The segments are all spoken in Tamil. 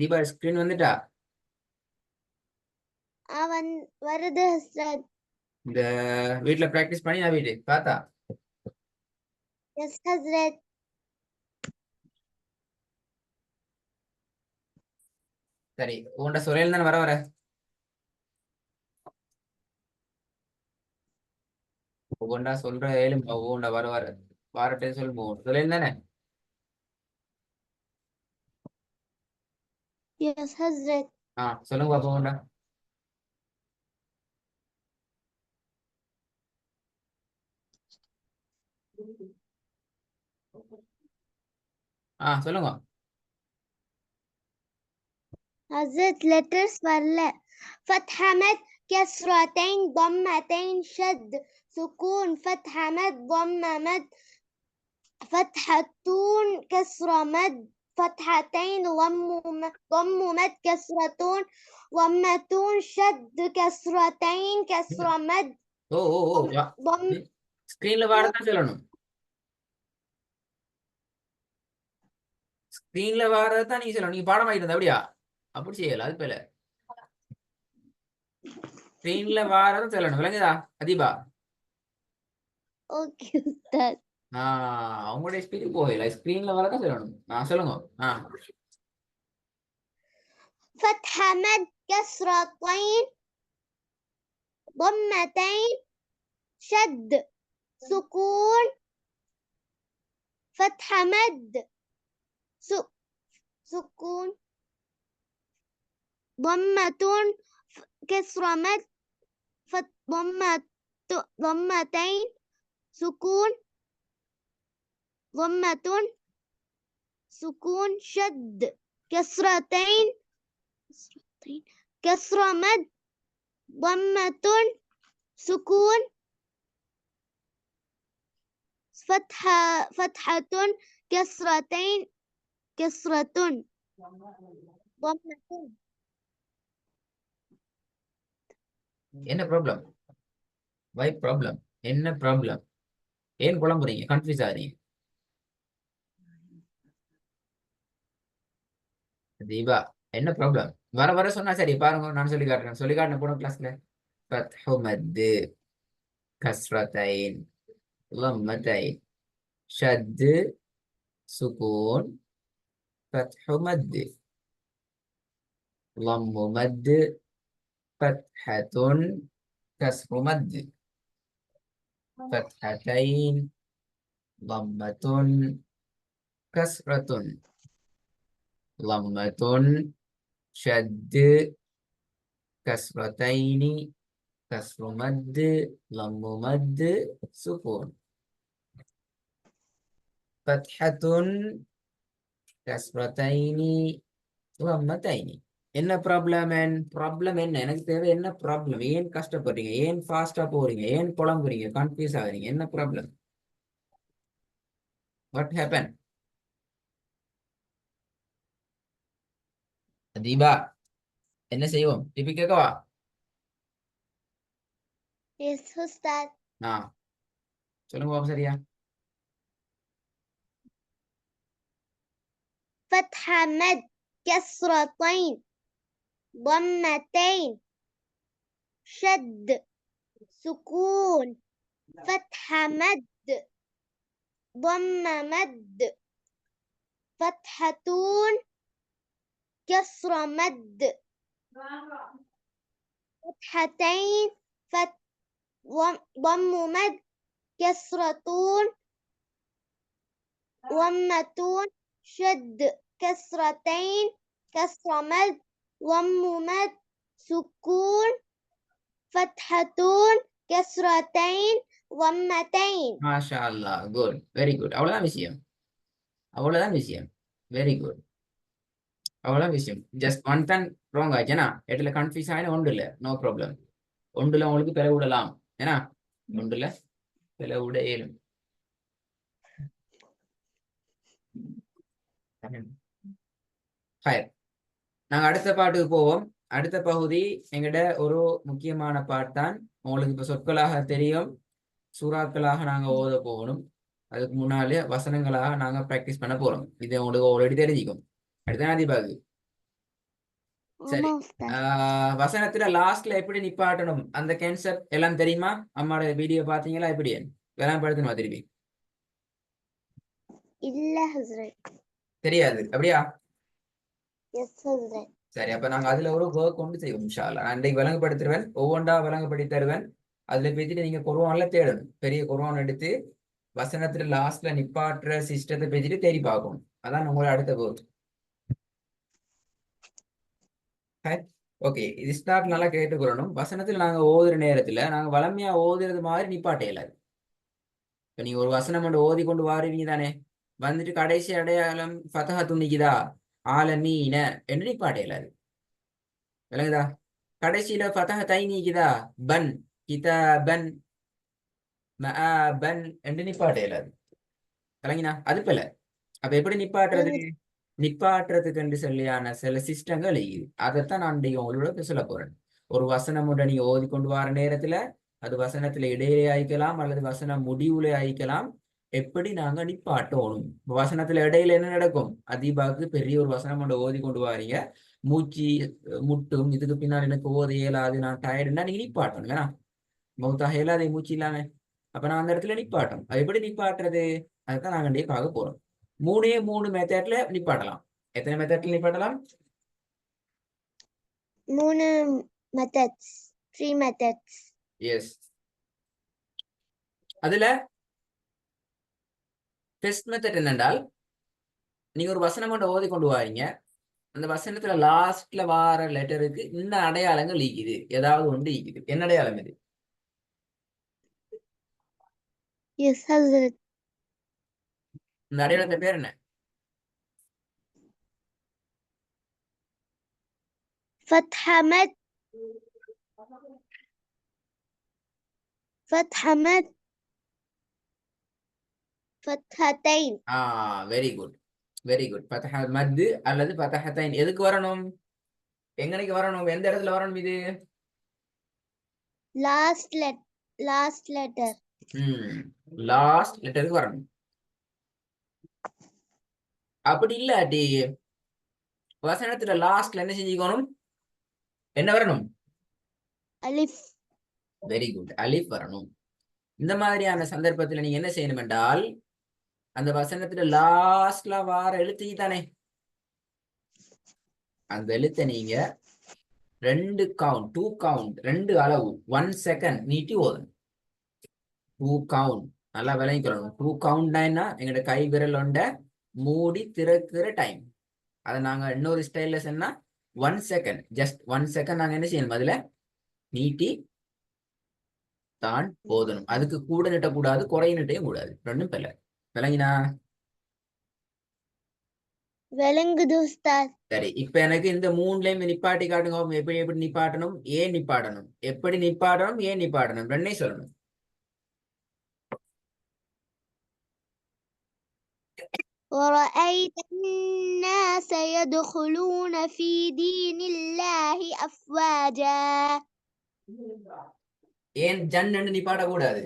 தீபா ஸ்கிரீன் வந்துட்டா? வருது ஹஸ்ரத். இந்த வீட்ல பிராக்டிஸ் பண்ணி நான் வீட்டு பார்த்தா? எஸ் ஹஸ்ரத். சரி, உன்ட சுரேல் தானே வர ஒவ்வொன்றா சொல்ற ஏழும் ஒவ்வொன்றா வர வாரட்டே சொல்லுவோம். சுரேல் தானே? எஸ் ஹஸ்ரத். சொல்லுங்க பாப்போம் ஒவ்வொன்றா. சொல்லுங்க. ஹஸ்ரத் லெட்டர்ஸ் வரல. فتحة مد كسرتين ضمتين شد سكون فتحة مد ضمة مد فتحتون كسرة مد فتحتين ضم مد كسرتون ضمتون شد كسرتين كسرة مد ضم ஸ்கிரீன்ல வாரதான் சொல்லணும். ஸ்கிரீன்ல வாரதான் நீங்க சொல்லணும். நீங்க பாடம் ஆகிட்டு அப்படியா? அப்படி செய்யல, அது பேல ஸ்கிரீன்ல வாரதான் சொல்லணும். விளங்குதா அதீபா? ஓகே உஸ்தாத். அவங்களுடைய ஸ்பீட் போகல, ஸ்கிரீன்ல வரதான் சொல்லணும். சொல்லுங்க. فتحة مد كسرتين ضمتين شد سكون فتحة مد سكون ضمة كسرة مد ضمتين سكون ضمة سكون شد كسرتين كسرة مد ضمة سكون فتحة كسرتين كسرة ضمة. என்ன ப்ராப்ளம்? வை ப்ராப்ளம்? என்ன ப்ராப்ளம்? ஏன் குழம்புறீங்க? கன்ஃபியூஸ் ஆகிறீங்க? தீபா என்ன ப்ராப்ளம்? வர சொன்னா சரி, பாருங்க நான் சொல்லி காட்டுறேன். சொல்லி காட்டின போன கிளாஸ்ல ஃபத்ஹு மத் கஸ்ரத்தைன் ضمتين شد سكون فتح مد ضم مد فتحة كسر مد فتحتين ضمة كسرة ضمة شد كسرتين كسر مد ضم مد سكون فتحة كسرتين ضمتين. என்ன ப்ராப்ளம்? என்ன எனக்கு தேவை? என்ன ப்ராப்ளம்? ஏன் கஷ்டப்படுறீங்க? ஏன் ஃபாஸ்டா போறீங்க? ஏன் புலம்புறீங்க? கன்ஃபியூஸ் ஆகுறீங்க? என்ன ப்ராப்ளம்? What happen? தீபா என்ன செய்வோம்? திருப்பி கேட்கவா? எஸ் உஸ்தாத். சொல்லுங்க பாப்போம் சரியா? فتحة مد كسرتين ضمتين شد سكون فتحة مد ضم مد فتحتون كسر مد فتحتين ضم مد كسرتون ضمتون شد كسرتين كسر مد ضم مد سكون فتحتون كسرتين ضمتين. மாஷா அல்லாஹ், குட், வெரி குட். அவ்வளவுதான் விஷயம். Very good. அவ்வளவுதான் விஷயம். ஜஸ்ட் ஒன் தான் ராங் ஆச்சுன்னா இடத்துல கன்ஃபியூஸ் ஆகினா ஒன்று இல்லை, நோ ப்ராப்ளம். ஒன்றுல உங்களுக்கு பிளவு விடலாம். ஏன்னா ஒன்றுல பிளவு விட இயலும். நாங்க அடுத்த பாட்டுக்கு போவோம். அடுத்த பகுதி எங்கட ஒரு முக்கியமான பாட்டு தான். உங்களுக்கு இப்ப சொற்களாக தெரியும், சூறாக்களாக நாங்க ஓத போகணும். அதுக்கு முன்னாலே வசனங்களாக நாங்க பிராக்டிஸ் பண்ண போறோம். இது உங்களுக்கு ஆல்ரெடி தெரிஞ்சுக்கும். அடுத்த நாதிபாகு சரி ஆமா உஸ்தாத். வசனத்துல லாஸ்ட்ல எப்படி நிப்பாட்டணும் அந்த கான்செப்ட் எல்லாம் தெரியுமா? அம்மாவோட வீடியோ பாத்தீங்களா? எப்படி விளம்பரப்படுத்தணுமா திருப்பி? இல்ல ஹஸ்ரத். தெரியாது அப்படியா? எஸ் ஹஸ்ரத். சரி, அப்ப நாங்க அதுல ஒரு ஒர்க் கொண்டு செய்வோம் இன்ஷா அல்லாஹ். நான் இன்றைக்கு விளங்கப்படுத்துருவேன், ஒவ்வொன்றா விளங்கப்படுத்தி தருவேன். அதுல பேசிட்டு நீங்க குர்ஆன்ல தேடணும், பெரிய குர்ஆன் எடுத்து வசனத்துல லாஸ்ட்ல நிப்பாட்டுற சிஸ்டத்தை பேசிட்டு தேடி பார்க்கணும். அதான் உங்களோட அடுத்த ஒர்க். ஓகே, இது ஸ்டார்ட் நல்லா கேட்டுக்கிறணும். வசனத்துல நாங்க ஓதுற நேரத்துல நாங்க வளமையா ஓதுறது மாதிரி நிப்பாட்ட இயலாது. இப்ப நீங்க ஒரு வசனம் கொண்டு ஓதி கொண்டு வாருவீங்க தானே, வந்துட்டு கடைசி அடையாளம் ஃபதஹா துணிக்குதா ஆலமீன என்று நிப்பாட்ட இயலாது. விளங்குதா? கடைசியில ஃபதஹ தை நீக்குதா பன் கிதாபன் மஆபன் என்று நிப்பாட்ட இயலாது. விளங்கினா? அது போல அப்ப எப்படி நிப்பாட்டுறது? நிப்பாட்டுறதுக்கு என்று சொல்லியான சில சிஸ்டங்கள் இருக்குது. அதைத்தான் நான் இன்றைக்கு உங்களோட சொல்ல போறேன். ஒரு வசனம் ஒன்றை நீங்க ஓதிக்கொண்டு வர நேரத்துல அது வசனத்துல இடையிலே ஆயிக்கலாம் அல்லது வசனம் முடிவுல ஆயிக்கலாம். எப்படி நாங்க நிப்பாட்டணும்? வசனத்துல இடையில என்ன நடக்கும்? அதீபாக்கு பெரிய ஒரு வசனம் ஒன்றை ஓதி கொண்டு வாரீங்க, மூச்சு முட்டும், இதுக்கு பின்னால் எனக்கு ஓத இயலாது, நான் டயர்டுன்னா நீங்க நிப்பாட்டணும். ஏன்னா மௌத்தாக இயலாது மூச்சு இல்லாம. அப்ப நான் அந்த இடத்துல நிப்பாட்டணும். அது எப்படி நிப்பாட்டுறது? அதுதான் நாங்க இன்றைக்கு பார்க்க போறோம். மூணே மூணு மெத்தட்ல நிப்பாட்டலாம். எத்தனை மெத்தட்ல நிப்பாட்டலாம்? 3 methods. 3 methods. எஸ். அதுல ஃபர்ஸ்ட் மெத்தட் என்னென்றால், நீங்க ஒரு வசனம் கொண்டு ஓதி கொண்டு வாரீங்க, அந்த வசனத்துல லாஸ்ட்ல வார லெட்டருக்கு இந்த அடையாளங்கள் ஈக்குது, ஏதாவது ஒன்று ஈக்குது. என்ன அடையாளம் இது? Yes ஹஸ்ரத். இந்த அடையாளத்தை பேர் என்ன? فتحة مد. فتحة مد. فتحتين. Very good, very good. ஃபதஹ மத்து அல்லது ஃபதஹத்தைன் எதுக்கு வரணும்? எங்கனைக்கு வரணும்? எந்த இடத்துல வரணும் இது? Last letter. லாஸ்ட் லெட்டருக்கு வரணும். அப்படி இல்லாட்டி வசனத்துல லாஸ்ட்ல என்ன செஞ்சுக்கணும்? என்ன வரணும்? ألف. வெரி குட், அலிஃப் வரணும். இந்த மாதிரியான சந்தர்ப்பத்துல நீங்க என்ன செய்யணும் என்றால், அந்த வசனத்துல லாஸ்ட்ல வார எழுத்து தானே, அந்த எழுத்தை நீங்க 2 கவுண்ட் 2 அளவு 1 செகண்ட் நீட்டி ஓதணும். 2 கவுண்ட் நல்லா விளங்கிக்கணும். 2 கவுண்ட் என்ன? எங்களோட கை விரல் ஒண்ட மூடி திறக்கிற டைம். அதை நாங்க இன்னொரு ஸ்டைல்ல சொன்னா 1 செகண்ட், ஜஸ்ட் 1 செகண்ட் நாங்க என்ன செய்யணும்? அதுல நீட்டி தான் ஓதணும். அதுக்கு கூட நிட்டக்கூடாது, குறைய நிட்டையும் கூடாது. ரெண்டும் பெல்ல. விளங்கினா? விளங்குது உஸ்தாத். சரி, இப்ப எனக்கு இந்த 3லையும் நிப்பாட்டி காட்டுங்க. எப்படி எப்படி நிப்பாட்டணும், ஏன் நிப்பாட்டணும், எப்படி நிப்பாட்டணும், ஏன் நிப்பாட்டணும், ரெண்டையும் சொல்லணும். ورأيت الناس يدخلون في دين الله أفواجا. ஏன் ஜன் நிப்பாட்ட கூடாது?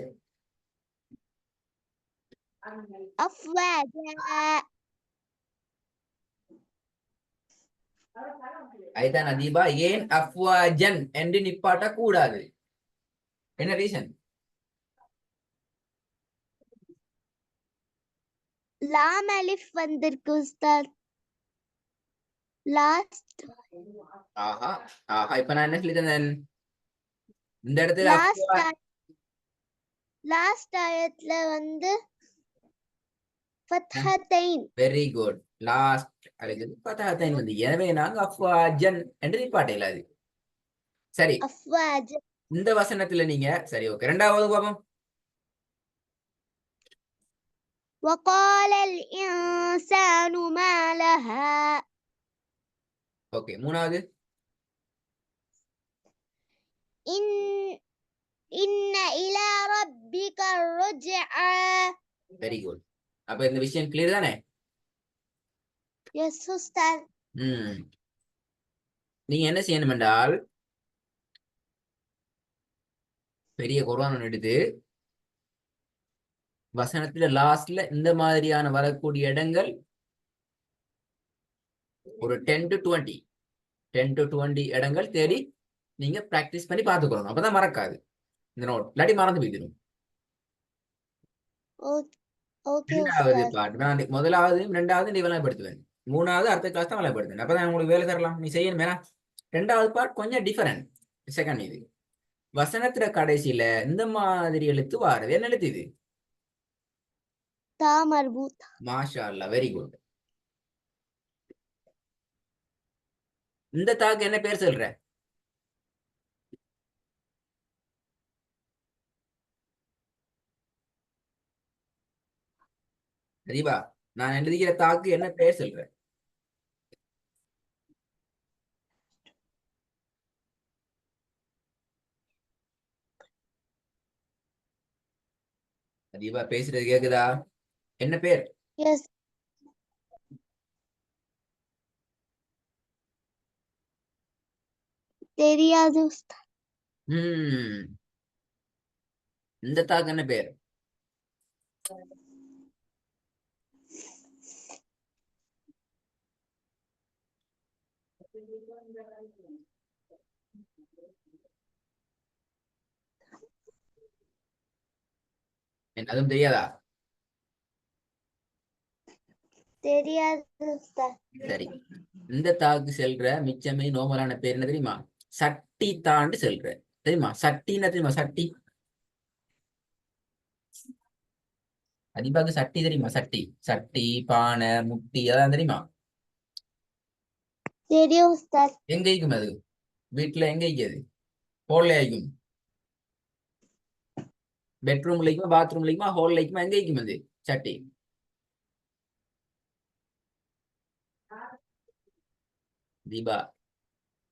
أفواجا. ஐதான் அதீபா, ஏன் அஃப்வாஜன் என்று நிப்பாட்ட கூடாது? என்ன ரீசன்? லாம் அலிஃப் வந்திருக்கு உஸ்தாத். லாஸ்ட் ஆஹா ஆஹா, இப்ப நான் என்ன சொல்லி தந்தேன்? இந்த இடத்துல லாஸ்ட் ஆயத்துல வந்து ஃபத்ஹத்தைன். Very good. லாஸ்ட் அழைக்கிறது ஃபத்ஹத்தைன் வந்து, எனவே நாங்க அஃப்வாஜன் என்று நிப்பாட்ட இயலாது. சரி, அஃப்வாஜ. இந்த வசனத்துல நீங்க சரி ஓகே, ரெண்டாவது பாப்போம். وقال الإنسان ما لها. ஓகே, மூணாவது. إن إلى ربك الرجعى. Very good. அப்ப இந்த விஷயம் கிளியர் தானே? எஸ் உஸ்தாத். நீங்க என்ன செய்யணும் என்றால், பெரிய குர்ஆன் எடுத்து வசனத்துல லாஸ்ட்ல இந்த மாதிரியான வரக்கூடிய இடங்கள் ஒரு 10 to 20 10 to 20 இடங்கள் தேடி நீங்க பிராக்டிஸ் பண்ணி பார்த்துக்கணும். அப்பதான் மறக்காது இந்த நோட், இல்லாட்டி மறந்து போயிடும். ஓகே ரெண்டாவது உஸ்தாத். பாட்டு நான் முதலாவது ரெண்டாவது நீ விளையாடுத்துவேன், மூணாவது அடுத்த கிளாஸ் தான் விளையாடுத்துவேன். அப்பதான் உங்களுக்கு வேலை தரலாம், நீ செய்யணும். வேணா ரெண்டாவது பாட் கொஞ்சம் டிஃபரெண்ட். செகண்ட் இது வசனத்துல கடைசியில இந்த மாதிரி எழுத்து வாருது. என்ன எழுத்து இது? தா மர்பூத். மாஷா அல்லாஹ், வெரி குட். இந்த தாக்கு என்ன பேர் சொல்ற? தீபா, நான் எழுதிக்கிற தாக்கு என்ன பேர் சொல்றேன்? தீபா பேசுறது கேக்குதா? என்ன பேர்? எஸ். தெரியாது உஸ்தாத். இந்த தாக்கு என்ன பேர்? அதுவும் தெரியாதா? தெரியாது உஸ்தாத். சரி, இந்த தாக்கு செல்ற மிச்சமே நோமலான பேர் என்ன தெரியுமா? சட்டி தாண்டு செல்ற. தெரியுமா சட்டின்னு? தெரியுமா சட்டி? அதிபாக்கு சட்டி தெரியுமா? சட்டி, சட்டி, பானை, முட்டி, அதான் தெரியுமா? தெரியும் உஸ்தாத். எங்க இருக்கும் அது? வீட்டுல எங்க இருக்குது? ஹோல்ல இருக்கும். பெட்ரூம்ல இருக்குமா, பாத்ரூம்ல இருக்குமா, ஹோல்ல இருக்குமா, எங்க இருக்கும் அது சட்டி? தீபா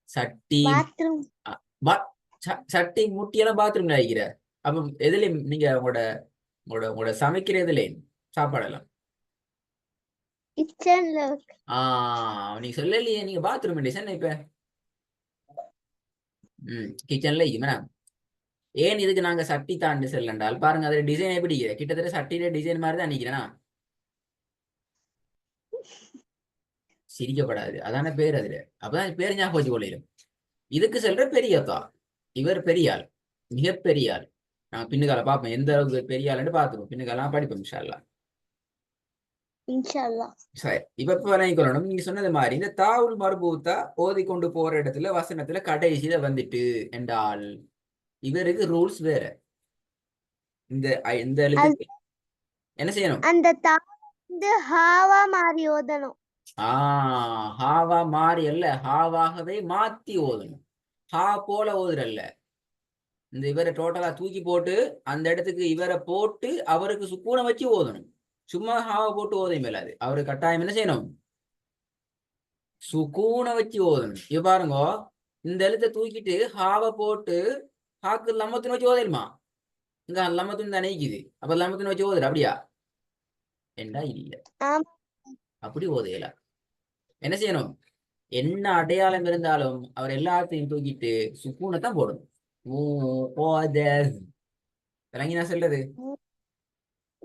சட்டி, பாத்ரூம். சட்டி முட்டி எல்லாம் பாத்ரூம்ல வைக்கிற. அப்ப எதுல நீங்க உங்களோட உங்களோட உங்களோட சமைக்கிற எதுல சாப்பாடெல்லாம்? கிச்சன்ல. நீங்க சொல்லலையே, நீங்க பாத்ரூம் இப்ப கிச்சன்ல இருக்குமா? ஏன் இதுக்கு நாங்க சட்டி தாண்டு செல்லண்டால் பாருங்க, அதுல டிசைன் எப்படி கிட்டத்தட்ட சட்டியில டிசைன் மாதிரி தான் நிக்கிறேனா. சிரிக்கப்படாது, அதான பேர் அதுல. அப்பதான் பேர் ஞாபகம் வச்சு கொள்ளையிலும். இதுக்கு செல்ற பெரியத்தா, இவர் பெரியாள், மிக பெரியாள். நாங்க பின்னுக்கால பார்ப்போம் எந்த அளவுக்கு பெரியாள்னு பார்த்துருவோம். பின்னுக்காலாம் படிப்போம் இன்ஷா அல்லாஹ். இன்ஷா அல்லாஹ். சரி, இப்ப விளங்கிக்கொள்ளணும். நீங்க சொன்னது மாதிரி இந்த தாவுல் மர்பூத்தா ஓதி கொண்டு போற இடத்துல வசனத்துல கடைசியில வந்துட்டு என்றால் இவருக்கு ரூல்ஸ் வேற. இந்த எழுத்துக்கு என்ன செய்யணும்? அந்த தா வந்து ஹாவா மாறி ஓதணும். ஹாவா மாறி அல்ல, ஹாவாகவே மாத்தி ஓதணும். ஹா போல ஓதுறல்ல. இந்த இவரை டோட்டலா தூக்கி போட்டு அந்த இடத்துக்கு இவரை போட்டு அவருக்கு சுக்கூனை வச்சு ஓதணும். சும்மா ஹாவை போட்டு ஓதை மேலாது. அவரு கட்டாயம் என்ன செய்யணும்? சுக்கூனை வச்சு ஓதணும். இப்ப பாருங்க, இந்த எழுத்தை தூக்கிட்டு ஹாவை போட்டு ஹாக்கு லம்மத்தின் வச்சு ஓதலுமா? இங்க லம்மத்தின் தானே இருக்குது. அப்ப லம்மத்தின் வச்சு ஓதுற அப்படியா? ஏண்டா இல்ல, அப்படி ஓதையல. என்ன செய்யணும்? என்ன அடையாளம் இருந்தாலும் அவர் எல்லாத்தையும் தூக்கிட்டு சுக்கூனை தான் போடணும். விளங்கி நான் சொல்றது?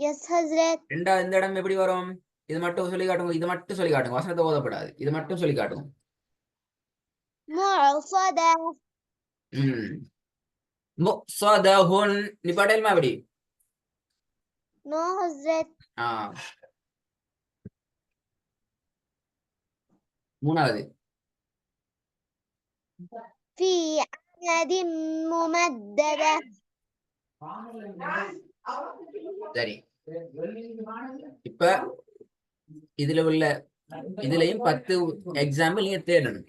எஸ் ஹஸ்ரத். ரெண்டாவது இந்த இடம் எப்படி வரும்? இது மட்டும் சொல்லி காட்டுங்க, இது மட்டும் சொல்லி காட்டுங்க. வசனத்தை ஓதப்படாது, இது மட்டும் சொல்லி காட்டுங்க. முஃஸதஹுன் நிப்பாட்டேல்மா எப்படி? நோ ஹஸ்ரத். மூணாவது في عمد ممددة. சரி, இப்ப இதுல உள்ள இதுலயும் 10 எக்ஸாம்பிள் நீங்க தேடணும்.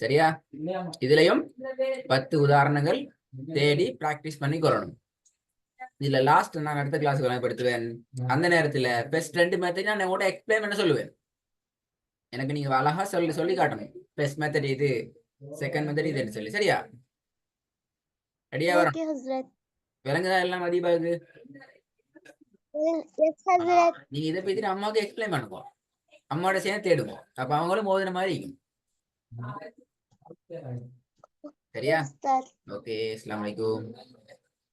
சரியா? இதுலயும் 10 உதாரணங்கள் தேடி பிராக்டிஸ் பண்ணி கொள்ளணும். இதுல லாஸ்ட் நான் அடுத்த கிளாஸ் விளங்கப்படுத்துவேன். அந்த நேரத்துல பெஸ்ட் 2 மெத்தட் நான் உங்கள்கிட்ட எக்ஸ்பிளைன் பண்ண சொல்லுவேன். எனக்கு நீங்க அழகா சொல்லி காட்டணும். பெஸ்ட் மெத்தட் இது, செகண்ட் மெத்தட் இதுன்னு சொல்லி. சரியா? ரெடியா வரும்? விளங்குதா எல்லாம் அதிபாவுக்கு? நீங்க இதை பத்தி அம்மாவுக்கு எக்ஸ்பிளைன் பண்ணுவோம், அம்மாவோட சேர்ந்து தேடுவோம். அப்ப அவங்களும் மோதின மாதிரி இருக்கும். சரியா? ஓகே, அஸ்ஸலாமு அலைக்கும்.